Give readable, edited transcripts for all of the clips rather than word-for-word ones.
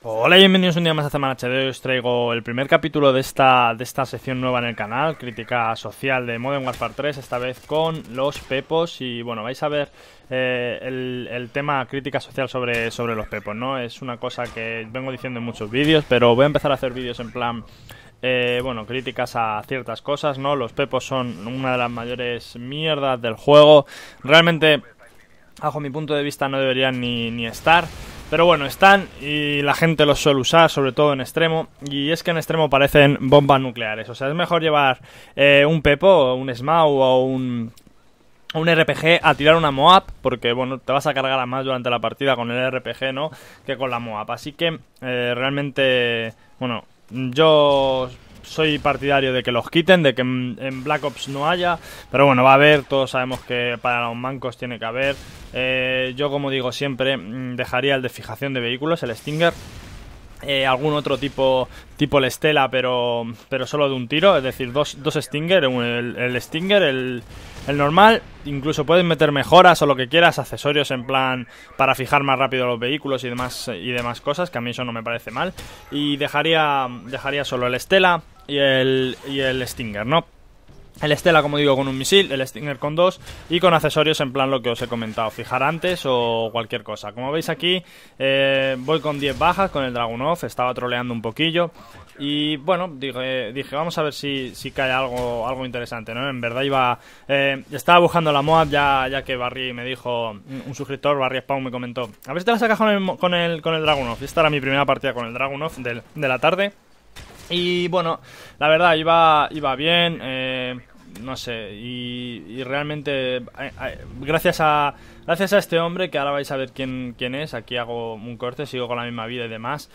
Hola y bienvenidos un día más a Semana HD. Os traigo el primer capítulo de esta sección nueva en el canal, crítica social de Modern Warfare 3, esta vez con los pepos. Y bueno, vais a ver el tema crítica social sobre los pepos, ¿no? Es una cosa que vengo diciendo en muchos vídeos, pero voy a empezar a hacer vídeos en plan... bueno, críticas a ciertas cosas, ¿no? Los pepos son una de las mayores mierdas del juego. Realmente, bajo mi punto de vista, no deberían ni estar. Pero bueno, están y la gente los suele usar, sobre todo en extremo. Y es que en extremo parecen bombas nucleares. O sea, es mejor llevar un pepo, un SMAU o un RPG a tirar una MOAB, porque bueno, te vas a cargar a más durante la partida con el RPG, ¿no? Que con la MOAB. Así que realmente, bueno, yo soy partidario de que los quiten, de que en Black Ops no haya, pero bueno, va a haber, todos sabemos que para los mancos tiene que haber. Yo, como digo siempre, dejaría el de fijación de vehículos, el Stinger. Algún otro tipo el Stella, pero solo de un tiro, es decir, dos Stinger, el Stinger, el normal. Incluso puedes meter mejoras o lo que quieras, accesorios en plan para fijar más rápido los vehículos y demás cosas, que a mí eso no me parece mal. Y dejaría solo el Stella y el Stinger, ¿no? El Stella, como digo, con un misil, el Stinger con dos y con accesorios en plan lo que os he comentado, fijar antes o cualquier cosa. Como veis aquí, voy con 10 bajas con el Dragunov, estaba troleando un poquillo. Y bueno, dije vamos a ver si cae algo interesante, ¿no? En verdad estaba buscando la MOAB ya que Barry me dijo, un suscriptor, Barry Spawn, me comentó, a ver si te la sacas con el Dragunov. Esta era mi primera partida con el Dragunov de la tarde. Y bueno, la verdad iba bien, no sé, y realmente gracias a este hombre, que ahora vais a ver quién es, aquí hago un corte, sigo con la misma vida y demás.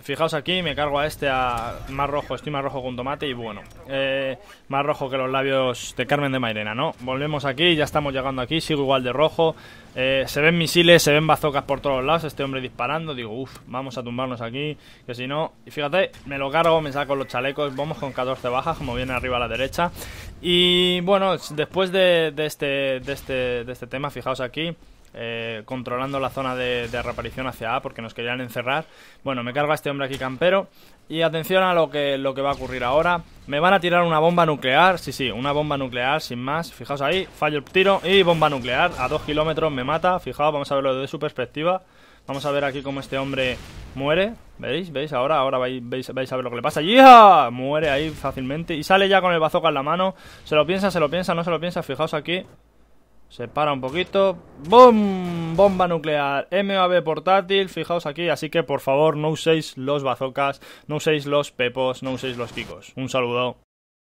Fijaos aquí, me cargo a este más rojo, estoy más rojo con tomate y bueno, más rojo que los labios de Carmen de Mairena, ¿no? Volvemos aquí, ya estamos llegando aquí, sigo igual de rojo. Se ven misiles, se ven bazocas por todos lados, este hombre disparando, digo, uff, vamos a tumbarnos aquí, que si no, y fíjate, me lo cargo, me saco los chalecos, vamos con 14 bajas, como viene arriba a la derecha. Y bueno, después de este tema, fijaos aquí, controlando la zona de reaparición hacia A, porque nos querían encerrar. Bueno, me cargo a este hombre aquí campero. Y atención a lo que va a ocurrir ahora. Me van a tirar una bomba nuclear. Sí, una bomba nuclear, sin más. Fijaos ahí, fallo el tiro y bomba nuclear. A 2 kilómetros me mata. Fijaos, vamos a verlo desde su perspectiva. Vamos a ver aquí cómo este hombre muere. ¿Veis? Ahora vais a ver lo que le pasa. ¡Yeah! Muere ahí fácilmente. Y sale ya con el bazooka en la mano. Se lo piensa, no se lo piensa. Fijaos aquí. Se para un poquito. ¡Bum! Bomba nuclear. MAB portátil. Fijaos aquí. Así que por favor no uséis los bazookas, no uséis los pepos, no uséis los kikos. Un saludo.